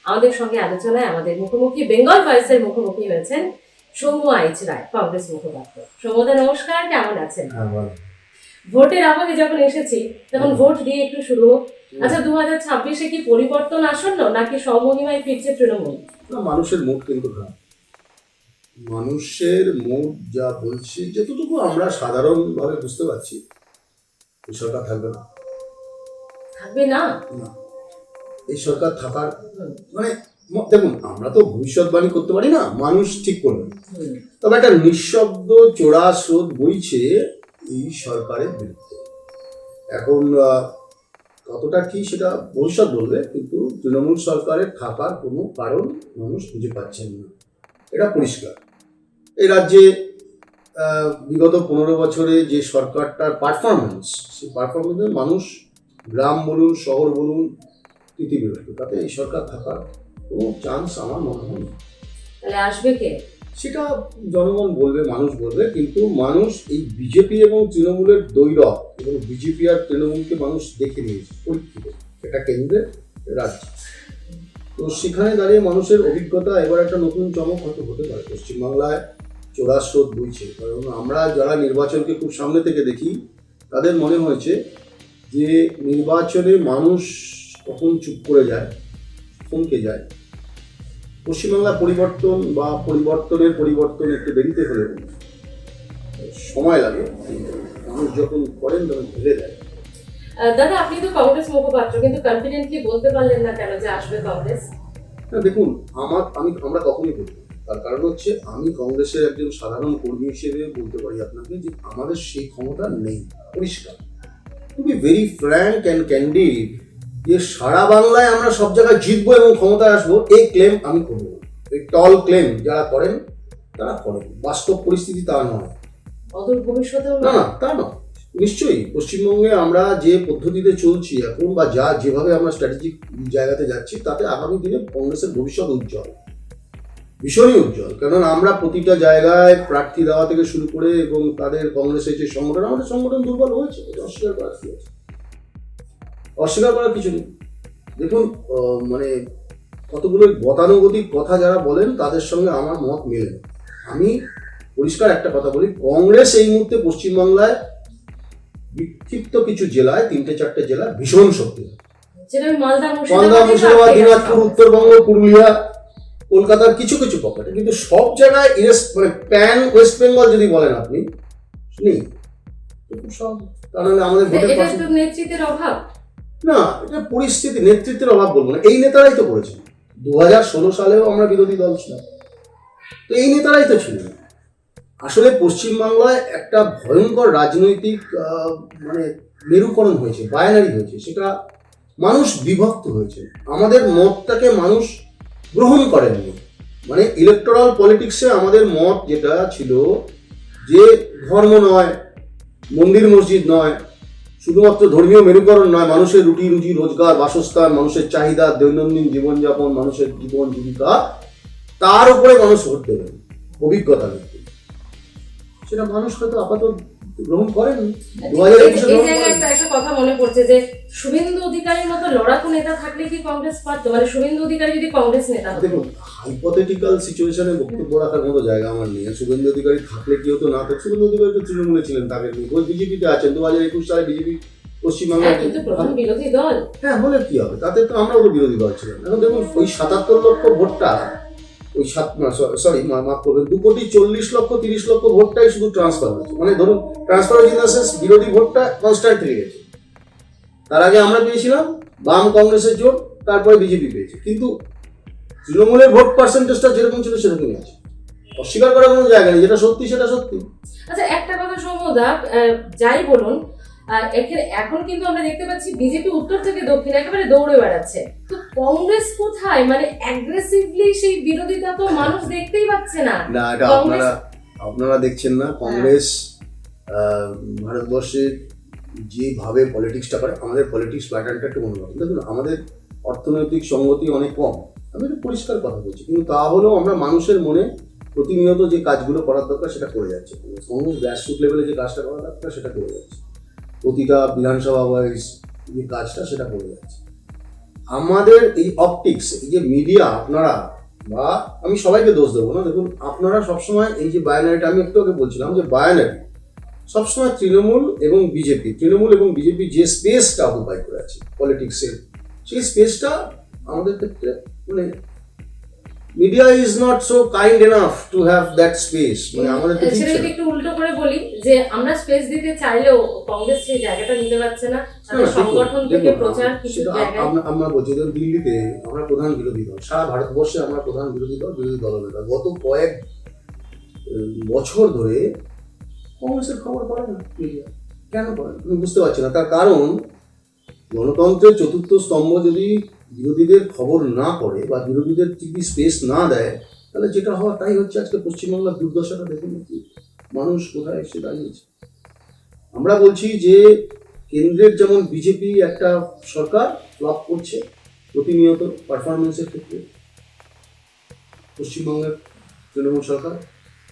আমাদের সঙ্গে আলোচনায় আমাদের মুখোমুখি বেঙ্গল ভয়েসের মুখোমুখি হয়েছেন সৌম্য আইচ রায়, কংগ্রেস মুখপাত্র। সৌম্যদা নমস্কার, কেমন আছেন? ভোটের আবহে যখন এসেছি তখন ভোট দিয়ে একটু শুরু হোক। আচ্ছা, 2026-এ কি পরিবর্তন আসন্ন নাকি স্বমহিমায় ফিরছে তৃণমূল? মানুষের মুড কিন্তু খারাপ। মানুষের মুড যা বলছে, যতটুকু আমরা সাধারণভাবে বুঝতে পারছি, এই সরকার থাকবে না। থাকবে না? না, এই সরকার থাকার মানে দেখুন, আমরা তো ভবিষ্যৎবাণী করতে পারি না, মানুষ ঠিক করবে। তবে একটা নিঃশব্দ চোরা স্রোত বইছে এই সরকারের বিরুদ্ধে। এখন কতটা কি সেটা ভবিষ্যৎ বলবে, কিন্তু তৃণমূল সরকারের থাকার কোনো কারণ মানুষ খুঁজে পাচ্ছেন না, এটা পরিষ্কার। এই রাজ্যে বিগত 15 বছরে যে সরকারটার পারফরমেন্স, সেই পারফরমেন্সে মানুষ গ্রাম বলুন শহর বলুন তৃতীয়বিরক্ত, তাতে এই সরকার থাকার কোনো চান্স আমার মনে হয় না। তাহলে আসবে কে? সেটা জনগণ বলবে, মানুষ বলবে। কিন্তু মানুষ এই বিজেপি এবং তৃণমূলের দ্বৈরথ, এবং বিজেপি আর তৃণমূলকে মানুষ দেখে নিয়েছে পরীক্ষিত, এটা কেন্দ্রের রাজ্য। তো সেখানে দাঁড়িয়ে মানুষের অভিজ্ঞতা এবার একটা নতুন চমক হয়তো হতে পারে। পশ্চিমবাংলায় চোরা স্রোত বইছে, কারণ আমরা যারা নির্বাচনকে খুব সামনে থেকে দেখি তাদের মনে হয়েছে যে নির্বাচনে মানুষ কখন চুপ করে যায়, থমকে যায়। পশ্চিমবাংলা পরিবর্তন বা পরিবর্তন একটু দেরিতে হলেও সময় লাগে, মানুষ যখন করেন তখন ভেবে দেয়। দাদা, আপনি তো কংগ্রেস মুখপাত্র, কিন্তু কনফিডেন্টলি বলতে পারলেন না কেন যে আসবে কংগ্রেস? না দেখুন, আমরা কখনই বলি, তার কারণ হচ্ছে আমি কংগ্রেসের একজন সাধারণ কর্মী হিসেবে বলতে পারি আপনাকে যে আমাদের সেই ক্ষমতা নেই। পরিষ্কার, to be very frank and candid, যে সারা বাংলায় আমরা সব জায়গায় জিতবো এবং ক্ষমতায় আসবো, এই ক্লেম আমি করবো না। এই টল ক্লেম যারা করেন তারা করেন, বাস্তব পরিস্থিতি তা নয়। অদূর ভবিষ্যতেও না না, তা নয়। নিশ্চয়ই পশ্চিমবঙ্গে আমরা যে পদ্ধতিতে চলছি এখন, বা যেভাবে আমরা স্ট্র্যাটেজিক জায়গাতে যাচ্ছি, তাতে আগামী দিনে কংগ্রেসের ভবিষ্যৎ উজ্জ্বল, ভীষণই উজ্জ্বল। কারণ আমরা প্রতিটা জায়গায় প্রার্থী দেওয়া থেকে শুরু করে, এবং তাদের কংগ্রেসের যে সংগঠন, আমাদের সংগঠন দুর্বল হয়েছে, এটা অস্বীকার করার কি আছে? অস্বীকার করার কিছু নেই। দেখুন, মানে কতগুলো গতানুগতিক কথা যারা বলেন তাদের সঙ্গে আমার মত মেলে না। আমি পরিষ্কার একটা কথা বলি, কংগ্রেস এই মুহূর্তে পশ্চিমবাংলায় বিক্ষিপ্ত কিছু জেলায়, 3-4টে জেলা ভীষণ শক্তি, মালদা, মুর্শিদাবাদ, দিনাজপুর, উত্তরবঙ্গ, পুরুলিয়া, কলকাতার কিছু কিছু পকেটে, কিন্তু সব জায়গায় মানে প্যান ওয়েস্ট বেঙ্গল যদি বলেন আপনি, নেই সব। তাহলে আমাদের নেতৃত্বের অভাব না, এটা পরিস্থিতি, নেতৃত্বের অভাব বলবো না, এই নেতারাই তো করেছেন। 2016 সালেও আমরা বিরোধী দল ছিলাম, তো এই নেতারাই তো ছিলেন। আসলে পশ্চিমবাংলায় একটা ভয়ঙ্কর রাজনৈতিক মানে মেরুকরণ হয়েছে, বায়নারি হয়েছে, সেটা মানুষ বিভক্ত হয়েছে। আমাদের মতটাকে মানুষ গ্রহণ করেননি। মানে ইলেকটোরাল পলিটিক্সে আমাদের মত যেটা ছিল যে ধর্ম নয়, মন্দির মসজিদ নয়, শুধুমাত্র ধর্মীয় মেরুকরণ নয়, মানুষের রুটি রুজি রোজগার, বাসস্থান, মানুষের চাহিদা, দৈনন্দিন জীবনযাপন, মানুষের জীবন জীবিকা, তার উপরে মানুষ ভোট দেবেন অভিজ্ঞতা নিয়ে। সেটা মানুষ হয়তো আপাতত গ্রহণ করেন। একটা কথা মনে পড়ছে যে শুভেন্দু অধিকারীর মতো লড়াকু নেতা থাকলে কি কংগ্রেস পারতো? মানে শুভেন্দু অধিকারী যদি কংগ্রেস নেতা হতো। দেখুন, হাইপোথেটিক্যাল সিচুয়েশনে বক্তব্য রাখার মতো জায়গা আমার নেই। শুভেন্দু অধিকারী থাকলে কি হতো না হতো, শুভেন্দু অধিকারী তো তৃণমূলে ছিলেন, তাকে বিজেপিতে আছেন। 2021 সালে বিজেপি পশ্চিমবাংলায় প্রধান বিরোধী দল। হ্যাঁ, হলে কি হবে, তাতে তো আমরাও তো বিরোধী দল ছিলাম। এখন দেখুন, ওই 77 লক্ষ ভোটটা, ওই 2,40,00,000 ভোটটাই শুধু ট্রান্সফার হয়েছে। মানে ধরুন, ট্রান্সফার হয়েছে ইন দ্য সেন্স, বিরোধী ভোটটা কনস্ট্যান্ট থেকে গেছে। তার আগে আমরা পেয়েছিলাম বাম কংগ্রেসের জোট, তারপরে বিজেপি পেয়েছে, কিন্তু তৃণমূলের ভোট পার্সেন্টেজটা যেরকম ছিল সেরকমই আছে। অস্বীকার করার কোনো জায়গা নেই, যেটা সত্যি সেটা সত্যি। আচ্ছা, একটা কথা সৌম্যদা, যাই বলুন, এখন কিন্তু আমরা দেখতে পাচ্ছি বিজেপি উত্তর থেকে দক্ষিণ একেবারে দৌড়ে বেড়াচ্ছে। তো কংগ্রেস কোথায়? মানে অ্যাগ্রেসিভলি সেই বিরোধিতা তো মানুষ দেখতেই পাচ্ছে না। না, এটা আপনারা দেখছেন না। কংগ্রেস ভারতবর্ষের যেভাবে পলিটিক্সটা করে, আমাদের পলিটিক্স প্যাটার্নটা একটু অন্যরকম। দেখুন, আমাদের অর্থনৈতিক সংগতি অনেক কম, আমি একটু পরিষ্কার কথা বলছি, কিন্তু তাহলেও আমরা মানুষের মনে প্রতিনিয়ত যে কাজগুলো করার দরকার সেটা করে যাচ্ছে। কংগ্রেস গ্রাসরুট লেভেলে যে কাজটা করা দরকার সেটা করে যাচ্ছে, প্রতিটা বিধানসভা ওয়াইজ যে কাজটা সেটা করে যাচ্ছে। আমাদের এই অপটিক্স, এই যে মিডিয়া, আপনারা বা আমি সবাইকে দোষ দেবো না, দেখুন আপনারা সবসময় এই যে বায়োনারিটা, আমি একটু আগে বলছিলাম যে বায়োনারি সবসময় তৃণমূল এবং বিজেপি যে স্পেসটা অকুপাই করে আছে পলিটিক্সের, সেই স্পেসটা আমাদের ক্ষেত্রে মানে media is not so kind enough to have that space, মানে আমাদের তো সেটা যদি একটু উল্টো করে বলি যে আমরা স্পেস দিতে চাইলেও কংগ্রেস সেই জায়গাটা নিতে পারছে না, তাদের সংগঠন থেকে প্রচার কিছু জায়গায়। আমরা বলছি দিল্লিতে আমরা প্রধান বিরোধী দল, সারা ভারতবর্ষে আমরা প্রধান বিরোধী দলনেতা, গত কয়েক বছর ধরে কংগ্রেসের খবর পড়ে না মিডিয়া। কেন পড়ে আমি বুঝতে পারছি না। তার কারণ গণতন্ত্রের চতুর্থ স্তম্ভ যদি বিরোধীদের খবর না পড়ে বা বিরোধীদের যদি স্পেস না দেয়, তাহলে যেটা হওয়া তাই হচ্ছে। আজকে পশ্চিমবাংলার দুর্দশাটা দেখুন, মানুষ কোথায় এসে দাঁড়িয়েছে। আমরা বলছি যে কেন্দ্রের যেমন বিজেপি একটা সরকার ফ্লপ করছে প্রতিনিয়ত পারফরমেন্সের ক্ষেত্রে, পশ্চিমবঙ্গের তৃণমূল সরকার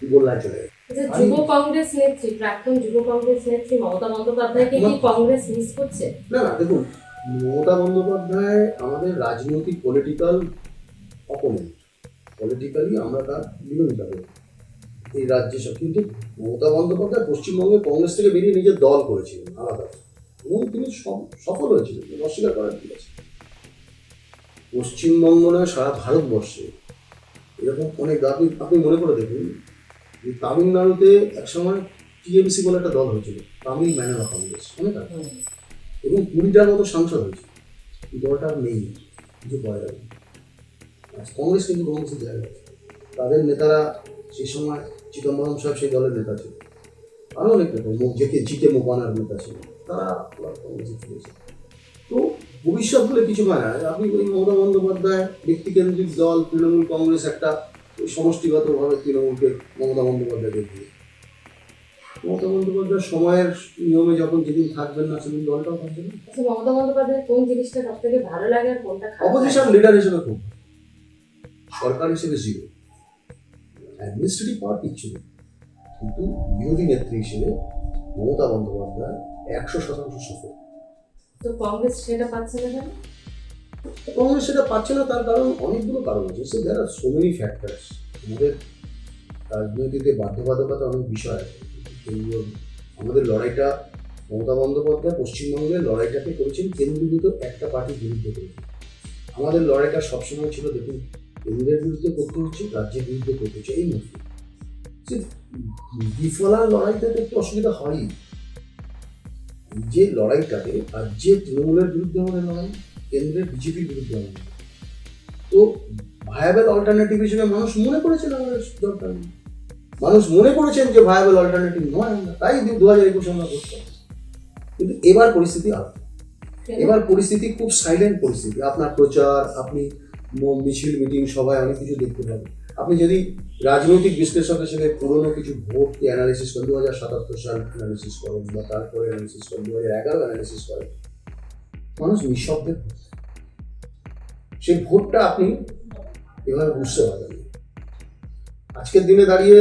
গোল্লায় চলে গেছে। যুব কংগ্রেস নেত্রী, প্রাক্তন যুব কংগ্রেস নেত্রী মমতা বন্দ্যোপাধ্যায়কে কি কংগ্রেস মিস করছে? না, দেখুন, মমতা বন্দ্যোপাধ্যায় আমাদের রাজনৈতিক পলিটিক্যাল অপোনেন্ট, পলিটিক্যালি আমরা তার বিরোধিতা করি এই রাজ্যে সব। কিন্তু মমতা বন্দ্যোপাধ্যায় পশ্চিমবঙ্গে কংগ্রেস থেকে বেরিয়ে নিজের দল করেছিলেন আলাদা, এবং তিনি সফল হয়েছিলেন, অস্বীকার করার কি আছে। পশ্চিমবঙ্গ নয়, সারা ভারতবর্ষে এরকম অনেক, আপনি মনে করে দেখুন, তামিলনাড়ুতে একসময় টিএমসি বলে একটা দল হয়েছিল, তামিল ম্যানেরা কংগ্রেস, অনেক আগে, এবং 20টার মতো সাংসদ হয়েছে। দলটা নেই, কিছু করা যাবে। কংগ্রেস কিন্তু কংগ্রেসের জায়গা আছে, তাদের নেতারা সেই সময় চিদম্বরম সাহেব সেই দলের নেতা ছিল, আরও অনেক নেতা, জিকে মোপানার নেতা ছিল, তারা কংগ্রেসে ফিরেছে। তো ভবিষ্যৎ বলে কিছু হয় না। আপনি ওই মমতা বন্দ্যোপাধ্যায় ব্যক্তিকেন্দ্রিক দল, তৃণমূল কংগ্রেস একটা সমষ্টিগতভাবে তৃণমূলকে মমতা বন্দ্যোপাধ্যায়কে দিয়ে, মমতা বন্দ্যোপাধ্যায় সময়ের নিয়মে যখন যেদিন থাকবেন না সেদিন দলটাও থাকবে না। আচ্ছা, মমতা বন্দ্যোপাধ্যায়ের কোন জিনিসটা সব থেকে ভালো লাগে আর কোনটা খারাপ? অপোজিশন লিডার হিসেবে খুব, সরকার হিসেবে জিরো, অ্যাডমিনিস্ট্রেটিভ পাওয়ার কিচ্ছু নেই, কিন্তু বিরোধী নেত্রী হিসেবে মমতা বন্দ্যোপাধ্যায় 100% সফল। তো কংগ্রেস সেটা পাচ্ছে না কেন? কংগ্রেস সেটা পাচ্ছে না, তার কারণ অনেকগুলো কারণ আছে। সে যারা সো মেনি ফ্যাক্টরস, আমাদের রাজনীতিতে বাধ্যবাধকতা অনেক বিষয় আছে। আমাদের লড়াইটা মমতা বন্দ্যোপাধ্যায় পশ্চিমবঙ্গের লড়াইটাকে করেছেন কেন্দ্রীভূত একটা পার্টির বিরুদ্ধে করেছেন। আমাদের লড়াইটা সবসময় ছিল, দেখুন, কেন্দ্রের বিরুদ্ধে করতে হচ্ছে, রাজ্যের বিরুদ্ধে করতে হচ্ছে, এই মধ্যে যে বিফলার লড়াইতে তো একটু অসুবিধা হয়ই। যে লড়াইটাকে আর যে তৃণমূলের বিরুদ্ধে আমাদের লড়াই, কেন্দ্রের বিজেপির বিরুদ্ধে আমাদের, তো ভায়াবল অল্টারনেটিভ হিসেবে মানুষ মনে করেছেন আমাদের দরকার নেই। মানুষ মনে করেছেন যে ভায়াবল অল্টারনেটিভ নয় আমরা, তাই 2021 আমরা করতাম। কিন্তু এবার পরিস্থিতি আলাদা। এবার পরিস্থিতি খুব সাইলেন্ট পরিস্থিতি। আপনার প্রচার, আপনি মিছিল, মিটিং, সবাই অনেক কিছু দেখতে পাবেন। আপনি যদি রাজনৈতিক বিশ্লেষক হিসেবে পুরোনো কিছু ভোটকে অ্যানালিসিস করেন, 2077 সাল অ্যানালিসিস করেন বা তারপরে অ্যানালিসিস করেন, 2011 অ্যানালিসিস করেন, মানুষ নিঃশব্দে সেই ভোটটা আপনি এভাবে বুঝতে পারবেন। আজকের দিনে দাঁড়িয়ে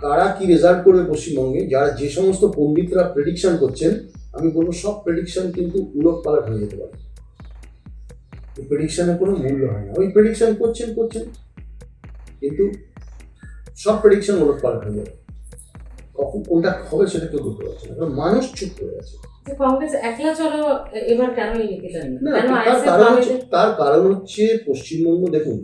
কারা কি রেজাল্ট করবে পশ্চিমবঙ্গে, যারা যে সমস্ত পণ্ডিতরা প্রেডিকশন করছেন, আমি বলবো সব প্রেডিকশন কিন্তু উলট পালট হয়ে যেতে পারে। এই প্রেডিকশনের কোনো মূল্য হয় না। ওই প্রেডিকশন করছেন, কিন্তু সব প্রেডিকশন উলট পালট হয়ে যাবে। কখন কোনটা হবে সেটা কেউ বলতে পারছে না, কারণ মানুষ চুপ করে আছে। কংগ্রেস একলা চলো এবার কেন এই নীতিটা নিল? তার কারণ হচ্ছে পশ্চিমবঙ্গ, দেখুন,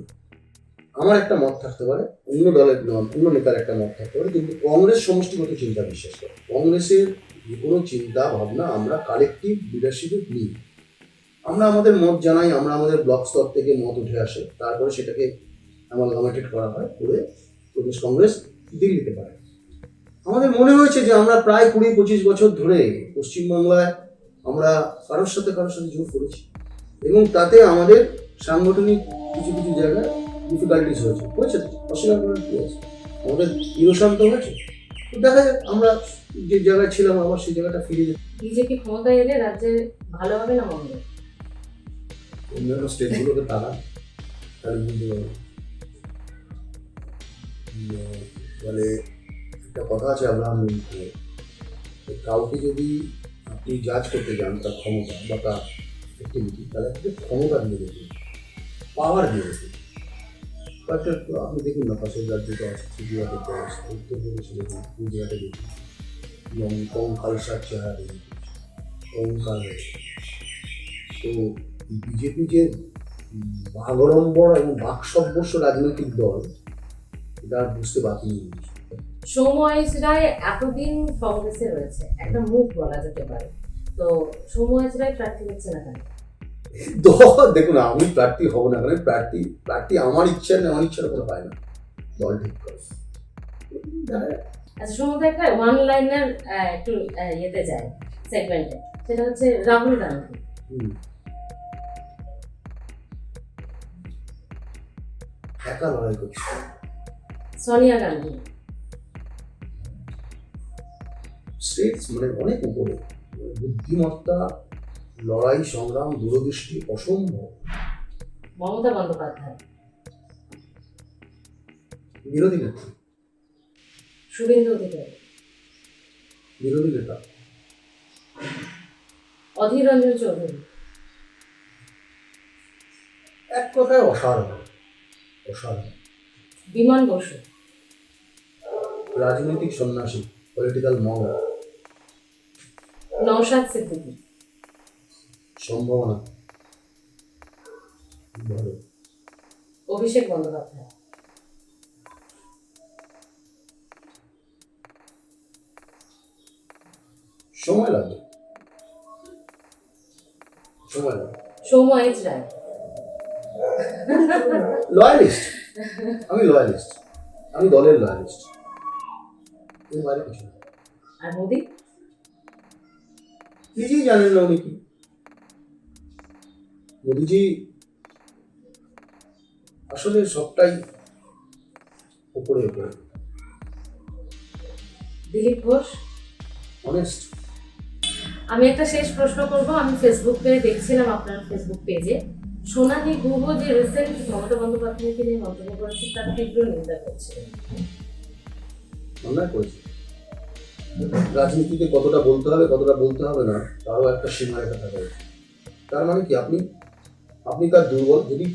আমার একটা মত থাকতে পারে, অন্য দলের অন্য নেতার একটা মত থাকতে পারে, কিন্তু কংগ্রেস সমষ্টিগত চিন্তা বিশ্বাস করে। কংগ্রেসের যে কোনো চিন্তা ভাবনা আমরা কালেকটিভ লিডারশিপে নিই, আমরা আমাদের মত জানাই, আমরা আমাদের ব্লক স্তর থেকে মত উঠে আসে, তারপরে সেটাকে অ্যামালগামেটেড করা হয়, করে প্রদেশ কংগ্রেস দিল্লিতে পারে। আমাদের মনে হয়েছে যে আমরা প্রায় 20-25 বছর ধরে পশ্চিমবাংলায় আমরা কারোর সাথে জোর করেছি, এবং তাতে আমাদের সাংগঠনিক কিছু কিছু জায়গায় ডিফিকাল্টিস হয়েছে, অস্বীকার করার কি আছে, আমাদের ইরোশান তো হয়েছে। তো দেখা যাক, আমরা যে জায়গায় ছিলাম আবার সেই জায়গাটা ফিরে যেতে। বিজেপি ক্ষমতায় এলে রাজ্যে ভালো হবে না মন্দ? অন্যান্য স্টেটগুলোকে তারা বুঝতে পারবে। মানে একটা কথা আছে আব্রাহাম লিঙ্কনের, কাউকে যদি আপনি জাজ করতে যান তার ক্ষমতা বা তার অ্যাক্টিভিটি, তাদেরকে ক্ষমতা দিয়ে দেবে, পাওয়ার দিয়ে দেবে। কয়েকটা আপনি দেখুন না, পাশের রাজ্যে তো আছে, ত্রিপুরাতে আছে, উত্তরপ্রদেশে দেখুন, গুজরাটে দেখুন, এবং কঙ্কালসার চেহারা দেখুন, অহংকার। তো বিজেপি যে বাগড়ম্বর এবং বাকসব্যস্য রাজনৈতিক দল, এটা আর বুঝতে বাকি নেই। সৌম্য আইচ রায় এতদিন কংগ্রেসে রয়েছে, একটা মুখ বলা যেতে পারে, তো সৌম্য আইচ রায় প্রার্থী হচ্ছে না কেন? দেখুন, আমি প্রার্থী হব না কেন, প্রার্থী আমার ইচ্ছার উপর পায় না, দল ঠিক করে। আচ্ছা, সৌম্য একটা ওয়ান লাইনার একটু ইয়েতে যায় সেগমেন্টে, সেটা হচ্ছে রাহুল গান্ধী। একা লড়াই করছে। সোনিয়া গান্ধী। স্টেটস মানে অনেক উপরে, বুদ্ধিমত্তা, লড়াই, সংগ্রাম, দূরদৃষ্টি অসম্ভব। মমতা বন্দ্যোপাধ্যায়। বিরোধী নেতা। শুভেন্দু অধিকারী। বিরোধী নেতা। অধীর রঞ্জন চৌধুরী। এক কথায় অসাধারণ, অসাধারণ। বিমান বসু। রাজনৈতিক সন্ন্যাসী, পলিটিক্যাল মঙ্ক। নওশাদ সিদ্দিকী। সম্ভাবনা ভালো। অভিষেক বন্দ্যোপাধ্যায়। সময় লাগবে, সময় লাগবে। সৌম্য আইচ রায়। লয়ালিস্ট, আমি লয়ালিস্ট, আমি দলের লয়ালিস্ট, এর বাইরে কিছু না। আর মোদি? নিজেই জানেন না উনি কি। মোদিজি আসলে সবটাই উপরে উপরে। দিলীপ ঘোষ। অনেস্ট। আমি একটা শেষ প্রশ্ন করব, আমি ফেসবুক পেজে দেখছিলাম, আপনার ফেসবুক পেজে সোনালী গুহ যে রিসেন্ট মমতা বন্দ্যোপাধ্যায়কে নিয়ে মন্তব্য করেছে, তার তীব্র নিন্দা করছিলেন। অন্যায় করেছে। রাজনীতিতে কতটা বলতে হবে কতটা বলতে হবে না, তারও একটা সীমারেখা থাকে। তার মানে কি, আপনি তার দুর্বল, যদি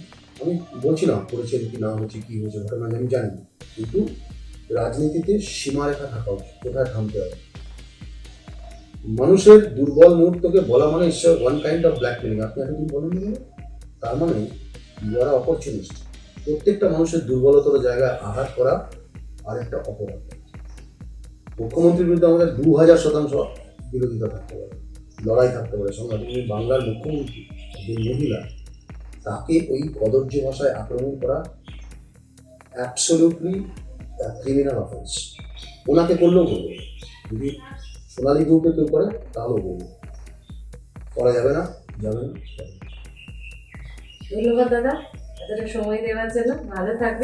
আমি বলছি না করেছেন কি না হয়েছে, কি হয়েছে ঘটনা আমি জানি না, কিন্তু রাজনীতিতে সীমারেখা থাকা উচিত, কোথায় থামতে হবে। মানুষের দুর্বল মুহূর্তকে বলা মানে ওয়ান কাইন্ড অফ ব্ল্যাকমেলিং। আপনি এতদিন বলেন, তার মানে ইউ আর অপরচুনিস্ট। প্রত্যেকটা মানুষের দুর্বলতর জায়গায় আঘাত করা আর একটা অপরাধ। মুখ্যমন্ত্রীর বিরুদ্ধে আমাদের 2000% বিরোধিতা থাকতে পারে, লড়াই থাকতে পারে। সঙ্গে তুমি বাংলার মুখ্যমন্ত্রী যে মহিলা, তাকে ওই কদর্য ভাষায় আক্রমণ করা অ্যাবসলিউটলি ক্রিমিনাল অফেন্স। ওনাকে করলেও বলবো, যদি সোনালী গুহকে কেউ করে তাহলেও বলবো, করা যাবে না, যাবে না। ধন্যবাদ দাদা, এতটা সময় দেওয়ার জন্য। ভালো থাকবে।